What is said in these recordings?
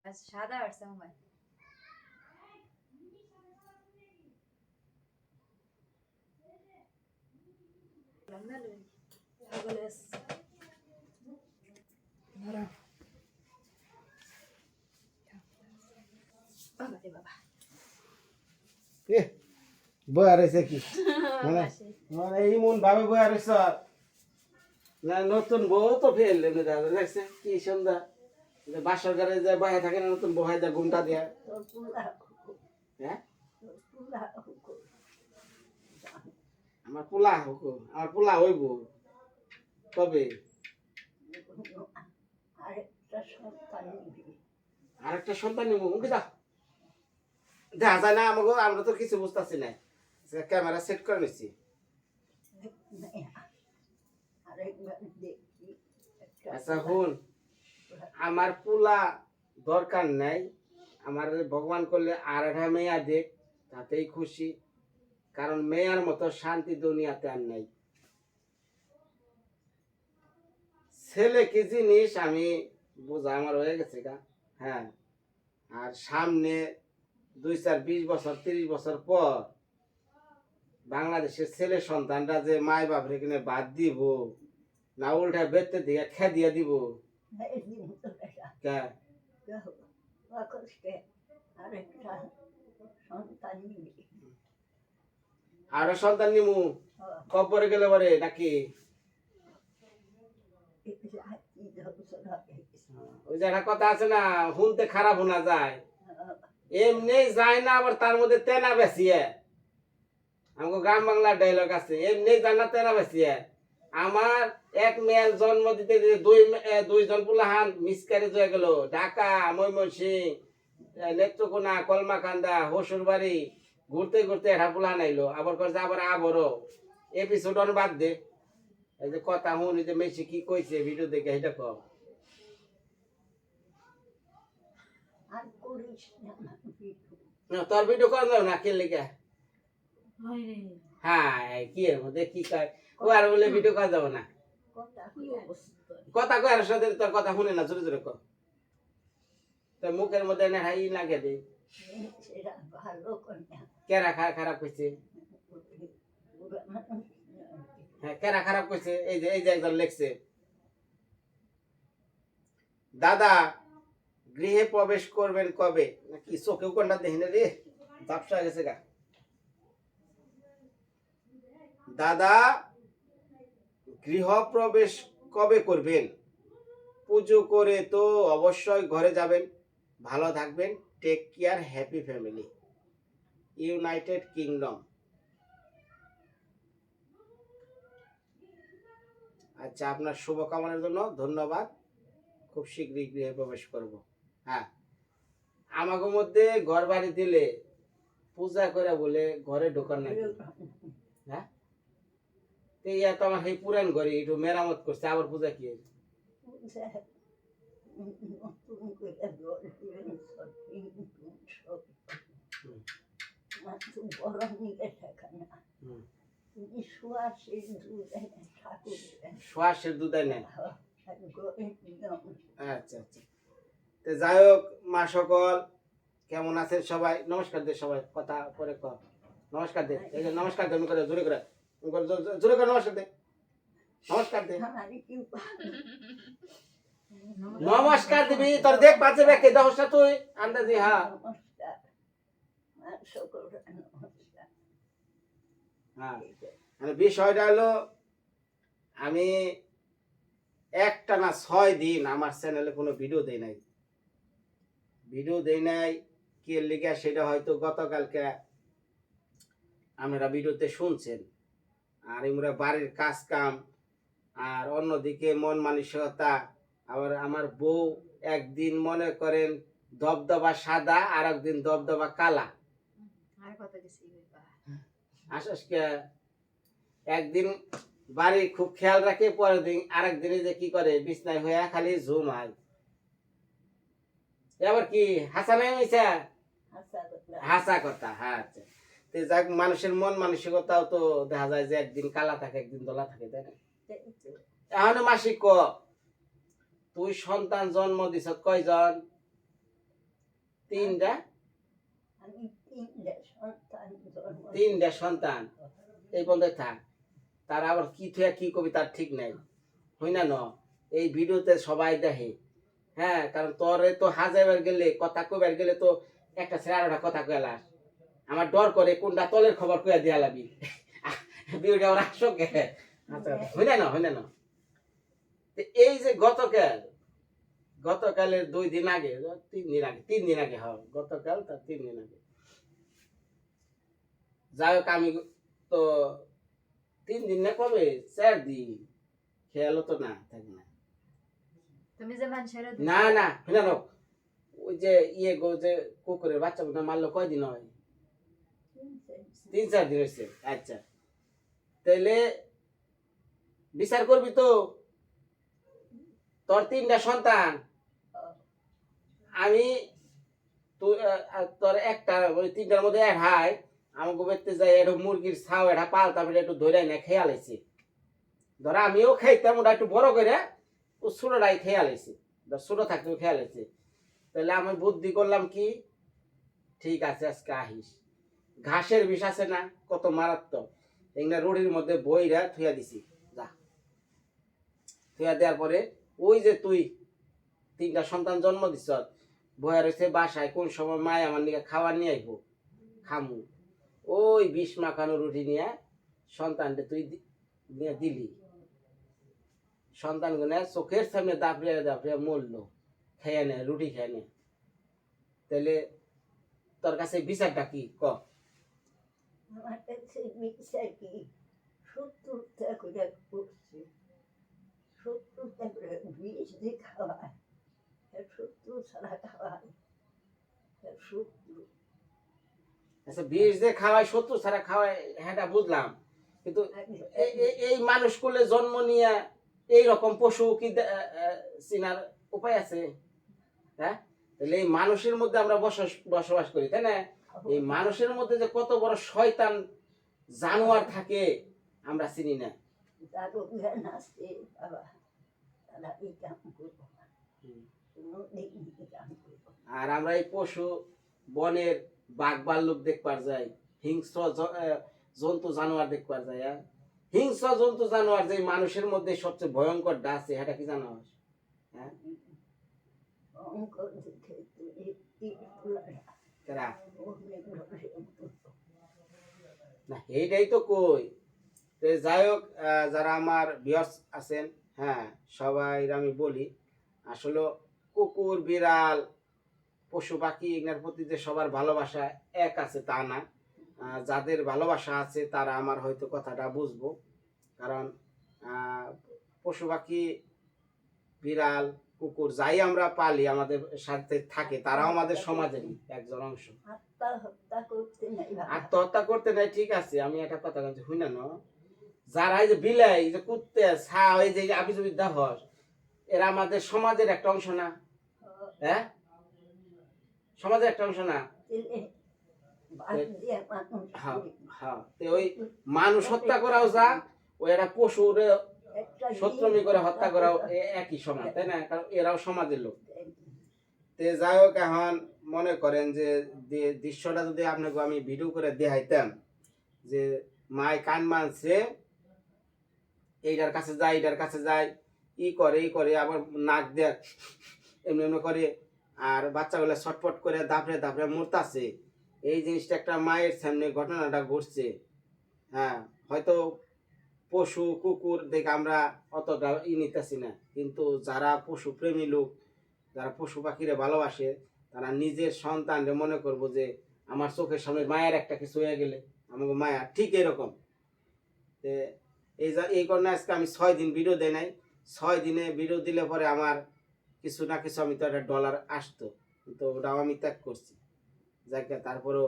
بس شهادة وارسمهم بقى. বয়া রয়েছে কি মানে ইমন ভাবে বয়া রয়েছ না নতুন বউ তো ফেল লাগছে কি সন্ধ্যা বাসর ঘরে যায় বয়া থাকে না নতুন বহাই দেয় ঘুমটা দেয়া হ্যাঁ আমার পোলা হইব কবে আরেকটা সন্তান নিব মুখে যা দেখা যায় না আমাকে আমরা তো কিছু বুঝতেছি না ক্যামেরা সেট করে নিচ্ছি আচ্ছা হুন আমার পোলা দরকার নাই আমার ভগবান করলে আর একটা মেয়া দেখ তাতেই খুশি কারণ মেয়ার মতো শান্তি দুনিয়াতে আর নাই ছেলে কি জিনিস আমি বোঝা আমার হয়ে গেছে গা হ্যাঁ আর সামনে 2-4-20 বছর 30 বছর পর বাংলাদেশের ছেলে সন্তানরা যে মায় বাপরে কিনে বাদ দিব না উল্টা বেতে দিয়ে খেদিয়া দিব আরো সন্তান নিমু কবরে গেলে পরে নাকি ওই যে একটা কথা আছে না শুনতে খারাপ শোনা যায় এমনি যায় না আবার তার মধ্যে তেনা বেশিয়ে আমাকে গ্রাম বাংলার ডায়লগ আছে এমনি যায় না তেনা বেশিয়ে আমার এক মেয়ের জন্ম দিতে দুইজন পুলাহান মিসকারেজ হয়ে গেল ঢাকা ময়মনসিং নেত্রকোনা কলমাকান্দা হসুরবাড়ি ঘুরতে ঘুরতে একটা পুলাহান আইলো আবার করছে আবারও এপিসোড বাদ দে এই যে কথা শুনি যে মেসি কি কইছে ভিডিও দেখে এটা কম তোর ভিডিও কর না কে লিখে হ্যাঁ কি এর মধ্যে কি কয় ও আর বলে ভিডিও করা যাবে না কথা কয় আর সাথে তোর কথা শুনে না জোরে জোরে কর তোর মুখের মধ্যে না হাই লাগে দে কেরা খারাপ কইছে হ্যাঁ কেরা খারাপ কইছে এই যে একজন লিখছে দাদা গৃহে প্রবেশ করবেন কবে নাকি চোখেও কোনটা দেখি না রে ঝাপসা গেছে গা দাদা গৃহ প্রবেশ কবে করবেন পুজো করে তো অবশ্যই ঘরে যাবেন ভালো থাকবেন take care happy family United Kingdom আচ্ছা আপনার শুভকামনার জন্য ধন্যবাদ খুব শীঘ্রই গৃহে প্রবেশ করব হ্যাঁ আমাকে মধ্যে ঘর বাড়ি দিলে পূজা করে বলে ঘরে ঢোকার না হ্যাঁ ইয়া তো আমার সেই পুরান ঘরে একটু মেরামত করছে আবার পূজা কি শ্বাসের দুধ নেন আচ্ছা আচ্ছা তো যাই হোক মা সকল কেমন আছেন সবাই নমস্কার দে সবাই কথা পরে কর নমস্কার দে এই যে নমস্কার দে করে জোরে করে জোরে করে নমস্কার দে নমস্কার দে নমস্কার দিবি তোর দেখ পাচ্ছে ব্যাকে দহসটা তুই আন্দাজি হ্যাঁ হ্যাঁ মানে বিষয়টা হলো আমি একটানা 6 দিন আমার চ্যানেলে কোনো ভিডিও দেই নাই কে লিখে সেটা হয়তো গতকালকে আপনারা ভিডিওতে শুনছেন আর আমরা বাড়ির কাজ কাম আর অন্যদিকে মন মানসিকতা আবার আমার বউ একদিন মনে করেন দবদবা সাদা আর একদিন দবদবা কালা আসাসকে একদিন বাড়ি খুব খেয়াল রাখে পরের দিন আরেক দিনে যে কি করে বিছনায় হয়ে খালি ঝুমায় এবার কি হাসা নাই হয়েছে হাসা কথা হ্যাঁ আচ্ছা যাক মানুষের মন মানসিকতাও তো দেখা যায় যে একদিন কালা থাকে একদিন দলা থাকে তাই না এখন মাসি ক তুই সন্তান জন্ম দিছ কয়জন তিনটা আমি তিনটা সন্তান জন্ম তিনটা সন্তান এই পর্যন্ত থাক, তার আবার কি থুয়া কি কবি তার ঠিক নাই, হই না ন? এই ভিডিওতে সবাই দেখে, হ্যাঁ, কারণ তোরে তো হাজাইবার গেলে কথা কইবার গেলে তো একটা ছেড়ে আরেকটা কথা কইলাস, আমার ডর করে কোনটা তলের খবর কইয়া দিয়া লাগবি ভিডিওটা ওরা আসোকে, আচ্ছা হই না হই না। তো এই যে গতকালের 2 দিন আগে 3 দিন আগে হয় গতকাল, তার 3 দিন আগে, যাই হোক আমি তো 3 দিন না কবে 4 দিন খেয়ালও তো না থাকে না। তুমি যে মানুষের না না না না, ওই যে গো যে কুকুরের বাচ্চা না মারলো কয়দিন হয়? 3-4 দিন হয়েছে। আচ্ছা, তাহলে বিচার করবি তো, তোর 3টা সন্তান, আমি তোর একটা ওই 3টার মধ্যে এক হাই আমাকে বেরতে যাই একটু মুরগির ছাও এটা পাল, তারপরে একটু ধরে না খেয়াল আলাইছি, ধর আমিও খাইতাম ওটা একটু বড় করে ও ছোটটাই খেয়াল আলাইছি, ধর ছোট থাকতেও খেয়াল আলাইছি। তাহলে আমি বুদ্ধি করলাম কি, ঠিক আছে আজকে আহিস, ঘাসের বিষ আছে না কত মারাত্মক, এগুলা রুটির মধ্যে বইরা থুয়া দিছি, যা থুয়া দেওয়ার পরে ওই যে তুই 3টা সন্তান জন্ম দিছ, বয়া রয়েছে বাসায়, কোন সময় মায় আমার নিয়ে খাবার নিয়ে আইব খামু, ওই বিষ মাখানো রুটি নিয়ে সন্তানটা তুই নিয়ে দিলি, সন্তান গুনে চোখের সামনে দাপড়িয়ে দাপড়িয়ে মরলো, খেয়ে নে রুটি খেয়ে নে। তাহলে তোর কাছে বিচারটা কি ক? আমার কাছে বিচার কি 70টা করে করছে, 70টা করে বিষ দিয়ে খাওয়ায়, 70 ছাড়া খাওয়ায় 70। আচ্ছা, বিষ দিয়ে খাওয়াই 70 ছাড়া খাওয়াই, হ্যাঁ বুঝলাম, কিন্তু এই মানুষ করলে জন্ম নিয়ে এই রকম পশু কি চিনার উপায় আছে? হ্যাঁ, তাহলে এই মানুষের মধ্যে আমরা বসবাস করি, তাই না? এই মানুষের মধ্যে যে কত বড় শয়তান জানোয়ার থাকে আমরা চিনি না। যারও জ্ঞান আছে বাবা, তারা এই কাম করবো না, কোনোদিন এই কাম করবো না। আর আমরা এই পশু বনের বাঘ ভাল্লুক দেখবার যাই, হিংস্র জন্তু জানোয়ার দেখবার যাই, হিংস্র জন্তু জানোয়ার যে মানুষের মধ্যে সবচেয়ে ভয়ঙ্কর ডা আছে, এটা কি জানো? হ্যাঁ, অঙ্কর দেখে তুই কেরা না, এইটাই তো কই। তো যাই হোক, যারা আমার ভিউয়ার্স আছেন, হ্যাঁ সবাই আমি বলি, আসলে কুকুর বিড়াল পশু পাখি এগুলোর প্রতি যে সবার ভালোবাসা এক আছে তা না, যাদের ভালোবাসা আছে তারা আমার হয়তো কথাটা বুঝবো, কারণ পশু পাখি বিড়াল কুকুর যাই আমরা পালি আমাদের সাথে থাকে, তারাও আমাদের সমাজের একজন অংশ। আত্মহত্যা করতে নাই, ঠিক আছে, আমি একটা কথা বলছি হই না, যারা এই যে বিলাই যে কুত্তে ছাও এই যে আবিজুবি দাহস, এরা আমাদের সমাজের একটা অংশ না? হ্যাঁ, সমাজের একটা অংশ না? ওই মানুষ হত্যা করাও যা, ওই একটা পশুর শত্রুমি করে হত্যা করাও একই সমান, তাই না? কারণ এরাও সমাজের লোক। তে যাই হোক, এখন মনে করেন যে দৃশ্যটা যদি আপনাকে আমি ভিডিও করে দেখাইতাম, যে মায় কান মানছে, এইটার কাছে যায় এইটার কাছে যায়, ই করে আবার নাক দেখ এমনি এমনি করে, আর বাচ্চাগুলো ছটফট করে দাপড়ে দাপড়ে মরতাছে, এই জিনিসটা একটা মায়ের সামনে ঘটনাটা ঘটছে। হ্যাঁ, হয়তো পশু কুকুর দেখে আমরা অতটা নিতেছি না, কিন্তু যারা পশু প্রেমী লোক, যারা পশু পাখিরে ভালোবাসে, তারা নিজের সন্তানরে মনে করবো যে আমার চোখের সামনে মায়ের একটা কিছু হয়ে গেলে আমাকে মায়া, ঠিক এরকম। এই কারণে আজকে আমি 6 দিন ভিডিও দেয় নাই, 6 দিনে ভিডিও দিলে পরে আমার কিছু না কিছু আমি তো একটা ডলার আসতো, কিন্তু ওটাও আমি ত্যাগ করছি, যাকে তারপরেও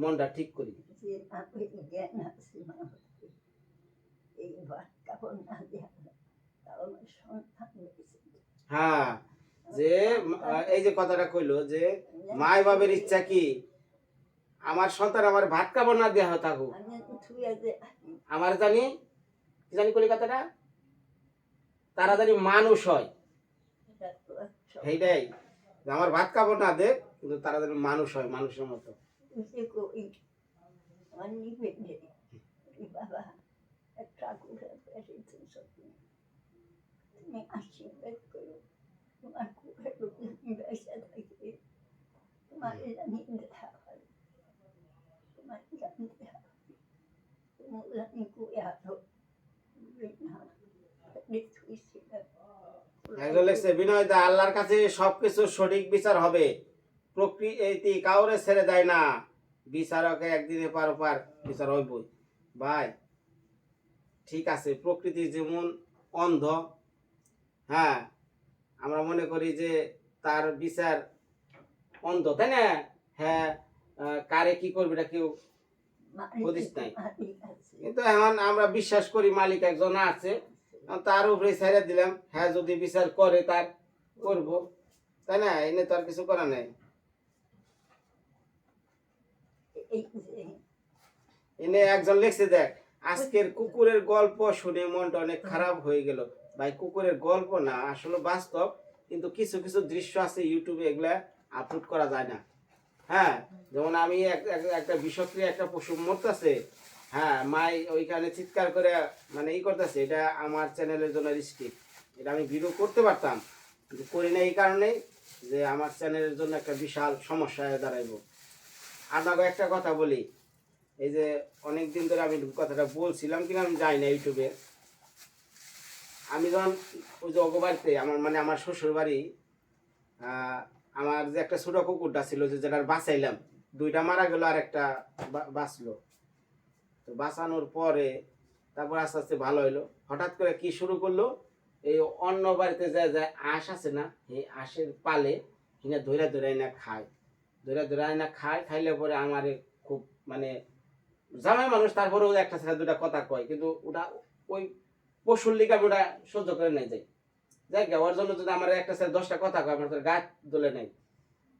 মনটা ঠিক করি। হ্যাঁ, যে এই যে কথাটা কইলো যে মায় বাবের ইচ্ছা কি আমার সন্তান আমার ভাত কাপড় না দেওয়া থাকুক, আমার জানি কি জানি করি কথাটা, তারা জানি মানুষ হয়, সেইটাই আমার ভাত কাপড় না দেখ, কিন্তু তারা যেন মানুষ হয়, মানুষের মতো। যে কই আমার নিবে যে বাবা ঠাকুরের পেরেছে স্বপ্নে তুমি আশীর্বাদ করো তোমার কুকুরের বেসা থাকে তোমার জানি দেখা হয় তোমার জানি দেখা তোমার জানি কুয়া একজন লেখছে বিনয় দা আল্লাহর কাছে সবকিছু সঠিক বিচার হবে, প্রকৃতি কাউরে ছেড়ে দেয় না, বিচারকে একদিনে পার বিচার হইবই। ভাই ঠিক আছে, প্রকৃতি যেমন অন্ধ, হ্যাঁ আমরা মনে করি যে তার বিচার অন্ধ, তাই না? হ্যাঁ কারে কি করবে এটা কেউ হদিস নাই, কিন্তু এখন আমরা বিশ্বাস করি মালিক একজন আছে, তার উপরে ছেড়ে দিলাম, হ্যাঁ যদি বিচার করে তার করব, তাই না? এনে তো আর কিছু করা নাই। এনে একজন লিখছে দেখ আজকের কুকুরের গল্প শুনে মনটা অনেক খারাপ হয়ে গেল। ভাই কুকুরের গল্প না, আসলে বাস্তব, কিন্তু কিছু কিছু দৃশ্য আছে ইউটিউবে এগুলা আপলোড করা যায় না। হ্যাঁ যেমন আমি একটা বিষক্রিয়া একটা পশু মরতেছে, হ্যাঁ মাই ওইখানে চিৎকার করে মানে ই করতেছে, এটা আমার চ্যানেলের জন্য রিস্কি, এটা আমি ভিডিও করতে পারতাম কিন্তু করি না এই কারণেই যে আমার চ্যানেলের জন্য একটা বিশাল সমস্যা হয়ে দাঁড়াইব। আপনাকে একটা কথা বলি, এই যে অনেক দিন ধরে আমি কথাটা বলছিলাম কিনা আমি যাই না ইউটিউবে, আমি যখন ওই যে অগবাড়িতে আমার মানে আমার শ্বশুর বাড়ি, আমার যে একটা ছোট কুকুরটা ছিল যে যেটার বাঁচাইলাম, দুইটা মারা গেল আর একটা বাঁচলো, তো বাঁচানোর পরে তারপর আস্তে আস্তে ভালো হইলো, হঠাৎ করে কি শুরু করলো, এই অন্য বাড়িতে যায় আঁশ আছে না, এই আঁশের পালে কিনা ধরে ধরে না খায়, ধরে ধরে না খাইলে পরে আমার খুব মানে জামাই মানুষ, তারপরেও একটা ছেলে দুটা কথা কয়, কিন্তু ওটা ওই পশুর লিগা ওটা সহ্য করে নাই যায়, যাই ওর জন্য যদি আমার একটা ছেলে 10টা কথা কয় আমার তোর গাছ দোলে নাই,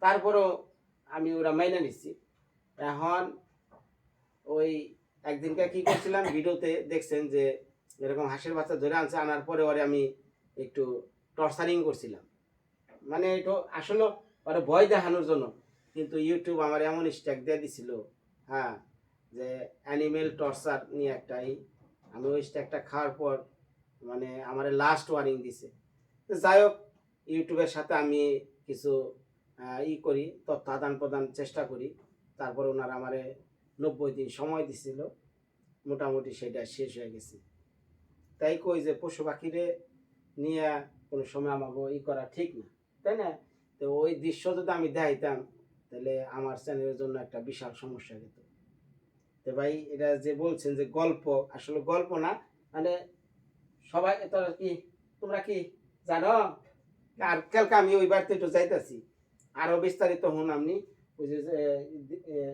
তারপরেও আমি ওরা মাইনে নিচ্ছি। এখন ওই একদিনকে কি করছিলাম ভিডিওতে দেখছেন যে এরকম হাঁসের বাচ্চা ধরে আনছে, আনার পরে ওরে আমি একটু টর্চারিং করছিলাম, মানে একটু আসলে ওরা ভয় দেখানোর জন্য, কিন্তু ইউটিউব আমার এমন স্ট্যাক দিয়ে দিছিল, হ্যাঁ যে অ্যানিমেল টর্চার নিয়ে একটাই, আমি ওই স্ট্যাকটা খাওয়ার পর মানে আমার লাস্ট ওয়ার্নিং দিছে। যাই হোক ইউটিউবের সাথে আমি কিছু ই করি, তথ্য আদান প্রদান চেষ্টা করি, তারপর ওনারা আমারে 90 দিন সময় দিছিল, মোটামুটি সেটা শেষ হয়ে গেছে। তাই কই যে পশু পাখিরে নিয়ে কোনো সময় আমাকে ই করা ঠিক না, তাই না? তো ওই দৃশ্য যদি আমি দেখাইতাম তাহলে আমার চ্যানেলের জন্য একটা বিশাল সমস্যা হতো। তো ভাই এটা যে বলছেন যে গল্প, আসলে গল্প না, মানে সবাই তোরা কি তোমরা কি জানো, আর কালকে আমি ওই বাড়িতে একটু যাইতেছি, আরো বিস্তারিত হন আপনি। ওই যে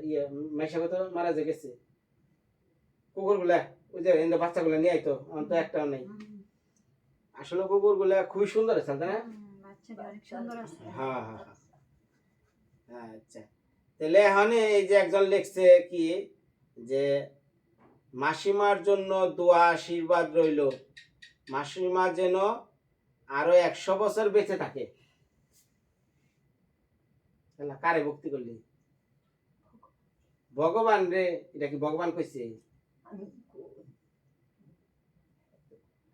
ইয়ে মেশাগত মারা যে গেছে কুকুরগুলা, ওই যে এনে বাচ্চাগুলা নিয়ে আইতো, অন্ত একটাও নেই, আসলে কুকুরগুলা খুবই সুন্দর আছে, তাই না? বাচ্চাটা অনেক সুন্দর আছে। হ্যাঁ হ্যাঁ হ্যাঁ আচ্ছা, তাহলে এখন এই যে একজন লিখছে কি যে মাসিমার জন্য দোয়া আশীর্বাদ রইল, মাসিমা যেন আরো 100 বছর বেঁচে থাকে। কারে ভক্তি করলি? ভগবান রে, এটা কি ভগবান কইছে?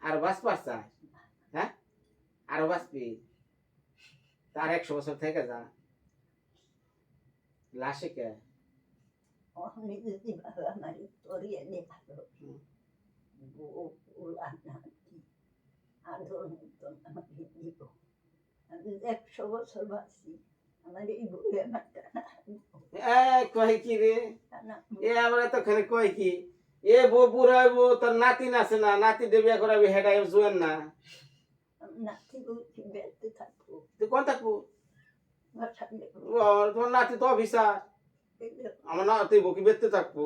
আর বাঁচবার চায়, হ্যাঁ আরো বাঁচবি, তার 100 বছর থেকে যা, লাশে কে কয় কি রে, এ আমরা তো খালি কয় কি এ বউ বুড়াইবো, তোর নাতি আছে না, নাতি দেবিয়া করাবি, হেডা জুয়েন না, তুই কোন থাকবো? তোমার নাতি তো অফিসার, আমার নাতি বকি বেঁচতে থাকবো,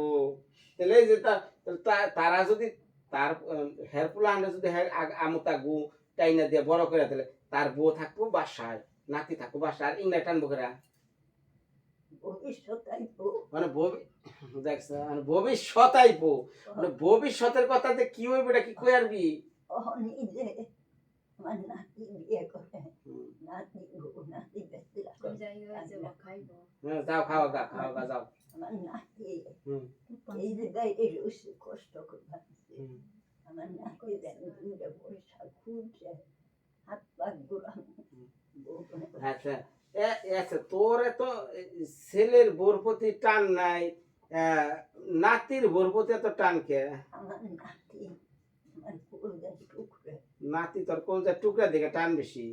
তাহলে এই যে তারা যদি তার হের পোলা যদি আমতা গু টাইনা দিয়ে বড় করে, তাহলে তার বউ থাকবো বাসায়, নাতি থাকবো বাসায়, আর ইংনা টানবো করে মানে দেখছ ভবিষ্যৎ আইবো, মানে ভবিষ্যতের কথা যে কি হইবে এটা কি কই আরবি? আমার নাতি বিয়ে করে হুম। নাতি বউ নাতি ব্যক্তি আমি যাই হয়ে যাবো খাইবো হ্যাঁ, যাও খাওয়া গা যাও। আমার নাতি হুম, এই জায়গায় এসে কষ্ট করবার হুম। আমার নাতি যেন দূরে বৈশা ঘুরছে হাত পা ঘুরানো আচ্ছা আচ্ছা তোরে তো ছেলের বোর প্রতি টান নাই, নাতির বোর প্রতি এত টান কে? আমার নাতি আমার কলজার টুকরে নাতি তোর কলজার টুকরা দিকে টান বেশি,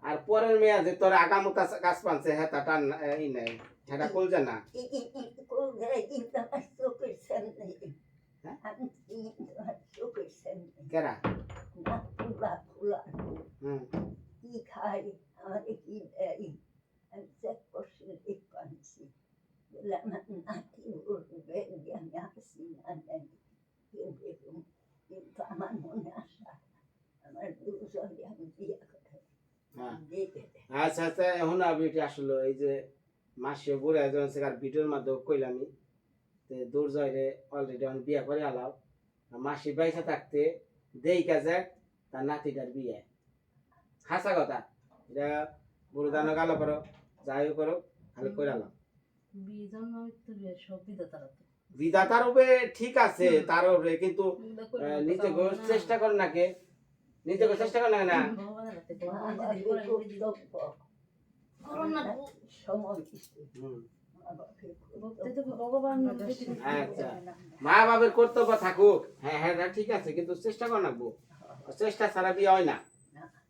আর পরের মেয়ে যে তোর আগামতা গাছ পানছে হ্যাঁ তা টান ই নাই, হ্যাঁ কলজা না। কলজায় কিন্তু আমার চোখের সামনে হ্যাঁ? আমি কিন্তু আমার চোখের সামনে কেরা? না ফুলা ফুলা হুম, কি খাই আমাকে কি দেয় আমি চেক করছি দেখ পাচ্ছি বলে আমার নাতি বলবে যে আমি আসি না জানি এরকম কিন্তু আমার মনে আসা আমার দুজনে আমি বিয়ে করে হ্যাঁ। দেখে আচ্ছা আচ্ছা এখন বিটি আসলে এই যে মাসে বুড়ে একজন সেখানে ভিডিওর মাধ্যমে কইলামি তে দূর জয়রে অলরেডি আমি বিয়ে করে আলাও, মাসি বাইসা থাকতে দেই কাজে তার নাতিটার বিয়ে, হাসা কথা এটা বুড়ো দানো গালো করো যাই করো খালি করে আলাম। বিজন মৃত্যু সব বিধাতারা তো বিধাতার উপরে ঠিক আছে তার উপরে কিন্তু নিজে চেষ্টা কর নাকি, নিজে চেষ্টা কর না। ভগবানের হাতে আমার ভগবান যদি করে কর্তব্য করুন না সময় দিচ্ছে হুম। ভক্তি তো ভগবান আচ্ছা। মা বাবার কর্তব্য থাকুক, হ্যাঁ হ্যাঁ এটা ঠিক আছে, কিন্তু চেষ্টা কর নাকবো, চেষ্টা ছাড়া বিয়ে হয় না।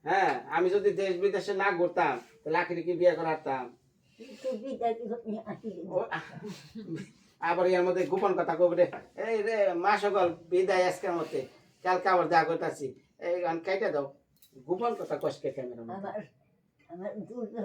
হ্যাঁ আমি যদি দেশ বিদেশে না ঘুরতাম তাহলে আখিরি কি বিয়ে করাতাম? কিন্তু বিদায় তুমি আসলে আবার এর মধ্যে গোপন কথা কবে রে, এই রে মা সকল বিদায় আজকের মধ্যে, কালকে আবার দেখা করতেছি, এই গান কাইটা দাও, গোপন কথা কষ্ট ক্যামেরা আমার আমার দুর্যোগ